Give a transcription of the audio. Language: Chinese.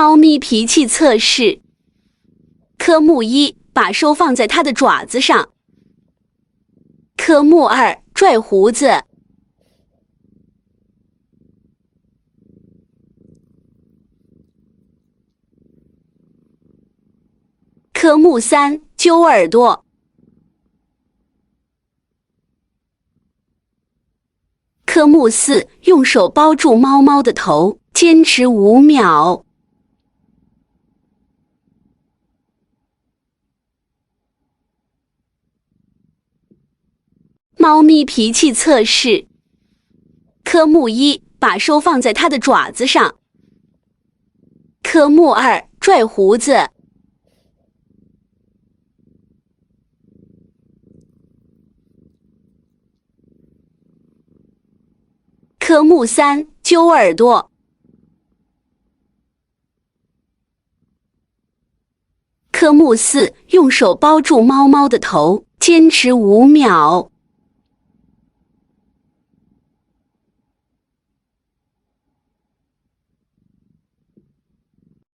猫咪脾气测试。科目一，把手放在它的爪子上。科目二，拽胡子。科目三，揪耳朵。科目四，用手包住猫猫的头，坚持5秒。猫咪脾气测试。科目一，把手放在它的爪子上。科目二，拽胡子。科目三，揪耳朵。科目四，用手包住猫猫的头，坚持5秒。